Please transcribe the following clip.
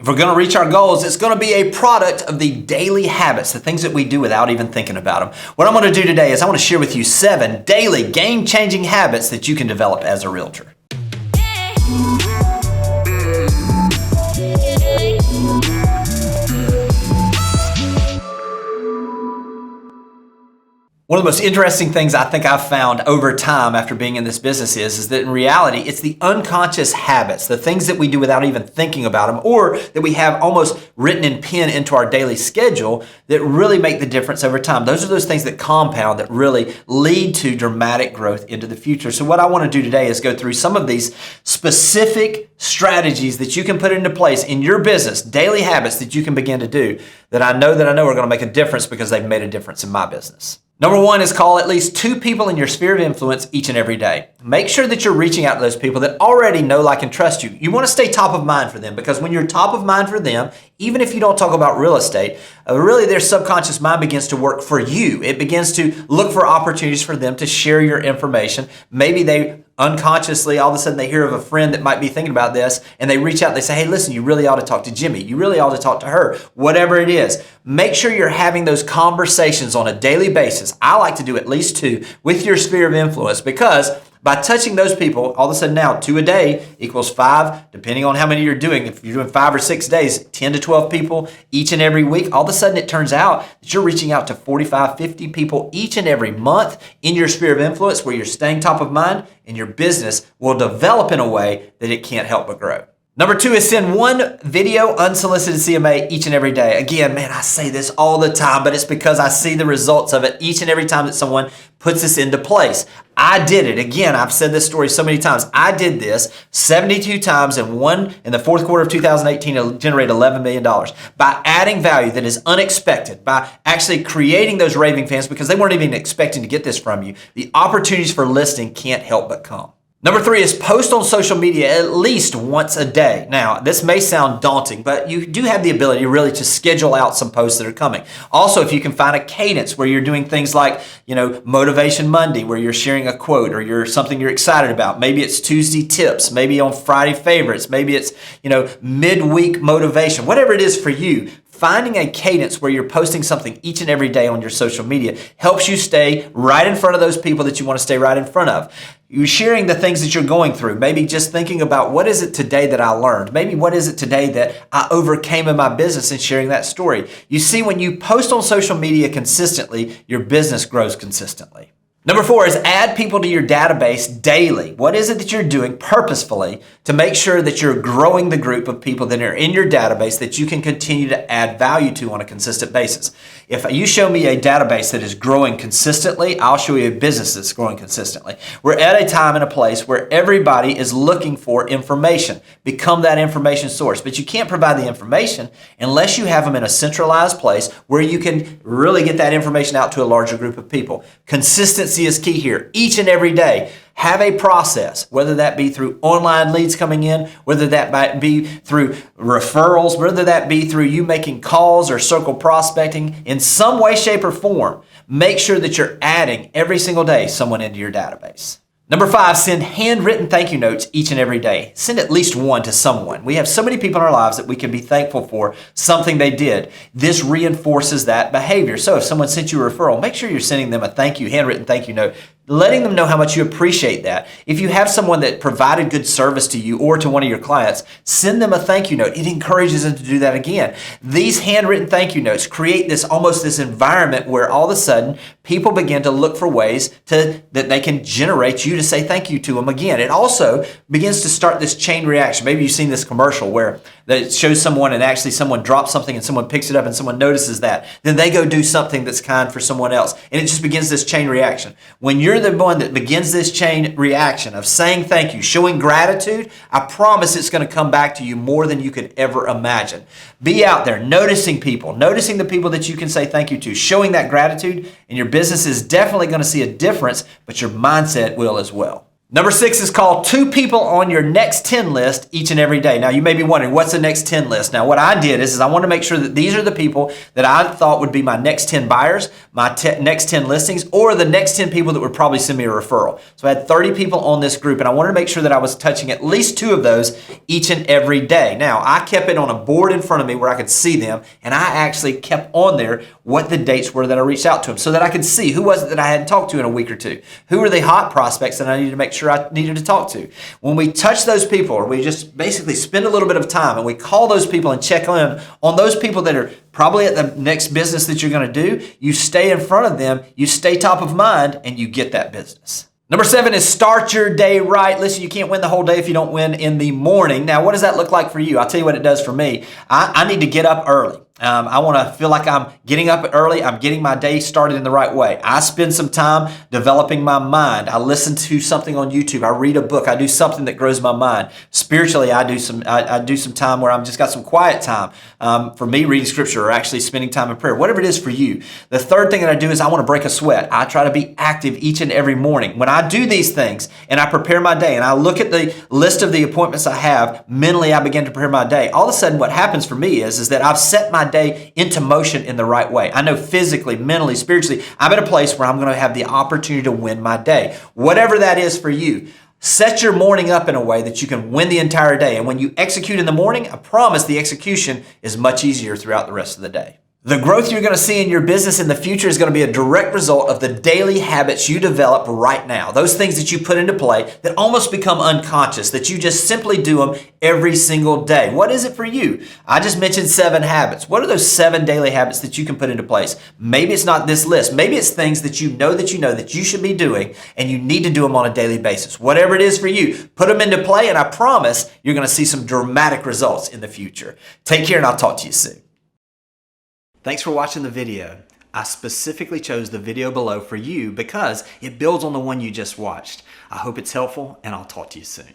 If we're going to reach our goals, it's going to be a product of the daily habits, the things that we do without even thinking about them. What I'm going to do today is I want to share with you 7 daily game-changing habits that you can develop as a realtor. One of the most interesting things I think I've found over time after being in this business is that in reality, it's the unconscious habits, the things that we do without even thinking about them, or that we have almost written in pen into our daily schedule that really make the difference over time. Those are those things that compound, that really lead to dramatic growth into the future. So what I want to do today is go through some of these specific strategies that you can put into place in your business, daily habits that you can begin to do that I know are going to make a difference because they've made a difference in my business. Number 1 is call at least 2 people in your sphere of influence each and every day. Make sure that you're reaching out to those people that already know, like, and trust you. You want to stay top of mind for them because when you're top of mind for them, even if you don't talk about real estate, really their subconscious mind begins to work for you. It begins to look for opportunities for them to share your information. Maybe they unconsciously, all of a sudden they hear of a friend that might be thinking about this and they reach out, they say, hey, listen, you really ought to talk to Jimmy. You really ought to talk to her, whatever it is. Make sure you're having those conversations on a daily basis. I like to do at least 2 with your sphere of influence because by touching those people, all of a sudden now 2 a day equals 5, depending on how many you're doing. If you're doing 5 or 6 days, 10 to 12 people each and every week, all of a sudden it turns out that you're reaching out to 45, 50 people each and every month in your sphere of influence where you're staying top of mind and your business will develop in a way that it can't help but grow. Number 2 is send 1 video unsolicited CMA each and every day. Again, man, I say this all the time, but it's because I see the results of it each and every time that someone puts this into place. I did it. Again, I've said this story so many times. I did this 72 times in the fourth quarter of 2018 to generate $11 million by adding value that is unexpected, by actually creating those raving fans because they weren't even expecting to get this from you. The opportunities for listing can't help but come. Number 3 is post on social media at least once a day. Now, this may sound daunting, but you do have the ability really to schedule out some posts that are coming. Also, if you can find a cadence where you're doing things like, Motivation Monday, where you're sharing a quote or something you're excited about. Maybe it's Tuesday tips, maybe on Friday favorites, maybe it's, midweek motivation, whatever it is for you. Finding a cadence where you're posting something each and every day on your social media helps you stay right in front of those people that you want to stay right in front of. You're sharing the things that you're going through. Maybe just thinking about what is it today that I learned? Maybe what is it today that I overcame in my business and sharing that story. You see, when you post on social media consistently, your business grows consistently. Number 4 is add people to your database daily. What is it that you're doing purposefully to make sure that you're growing the group of people that are in your database that you can continue to add value to on a consistent basis? If you show me a database that is growing consistently, I'll show you a business that's growing consistently. We're at a time and a place where everybody is looking for information. Become that information source. But you can't provide the information unless you have them in a centralized place where you can really get that information out to a larger group of people. Consistency is key here. Each and every day, have a process, whether that be through online leads coming in, whether that might be through referrals, whether that be through you making calls or circle prospecting in some way, shape, or form. Make sure that you're adding every single day someone into your database. Number 5, send handwritten thank you notes each and every day. Send at least 1 to someone. We have so many people in our lives that we can be thankful for something they did. This reinforces that behavior. So if someone sent you a referral, make sure you're sending them a handwritten thank you note, letting them know how much you appreciate that. If you have someone that provided good service to you or to one of your clients, send them a thank you note. It encourages them to do that again. These handwritten thank you notes create this environment where all of a sudden people begin to look for ways that they can generate you to say thank you to them again. It also begins to start this chain reaction. Maybe you've seen this commercial where it shows someone and actually someone drops something and someone picks it up and someone notices that. Then they go do something that's kind for someone else. And it just begins this chain reaction. When you're the one that begins this chain reaction of saying thank you, showing gratitude, I promise it's going to come back to you more than you could ever imagine. Be out there noticing the people that you can say thank you to, showing that gratitude, and your business is definitely going to see a difference, but your mindset will as well. Number 6 is called 2 people on your next 10 list each and every day. Now you may be wondering, what's the next 10 list? Now what I did is I want to make sure that these are the people that I thought would be my next 10 buyers, my next 10 listings, or the next 10 people that would probably send me a referral. So I had 30 people on this group, and I wanted to make sure that I was touching at least 2 of those each and every day. Now I kept it on a board in front of me where I could see them, and I actually kept on there what the dates were that I reached out to them so that I could see who was it that I hadn't talked to in a week or two. Who are the hot prospects that I needed to make sure I needed to talk to. When we touch those people, or we just basically spend a little bit of time and we call those people and check on those people that are probably at the next business that you're going to do, you stay in front of them, you stay top of mind, and you get that business. Number 7 is start your day right. Listen, you can't win the whole day if you don't win in the morning. Now, what does that look like for you? I'll tell you what it does for me. I need to get up early. I want to feel like I'm getting up early. I'm getting my day started in the right way. I spend some time developing my mind. I listen to something on YouTube. I read a book. I do something that grows my mind. Spiritually, I do some time where I'm just got some quiet time. For me, reading scripture or actually spending time in prayer, whatever it is for you. The third thing that I do is I want to break a sweat. I try to be active each and every morning. When I do these things and I prepare my day and I look at the list of the appointments I have, mentally I begin to prepare my day. All of a sudden what happens for me is that I've set my day into motion in the right way. I know physically, mentally, spiritually, I'm at a place where I'm going to have the opportunity to win my day. Whatever that is for you, set your morning up in a way that you can win the entire day. And when you execute in the morning, I promise the execution is much easier throughout the rest of the day. The growth you're going to see in your business in the future is going to be a direct result of the daily habits you develop right now. Those things that you put into play that almost become unconscious, that you just simply do them every single day. What is it for you? I just mentioned 7 habits. What are those 7 daily habits that you can put into place? Maybe it's not this list. Maybe it's things that you know that you should be doing, and you need to do them on a daily basis. Whatever it is for you, put them into play, and I promise you're going to see some dramatic results in the future. Take care, and I'll talk to you soon. Thanks for watching the video. I specifically chose the video below for you because it builds on the one you just watched. I hope it's helpful, and I'll talk to you soon.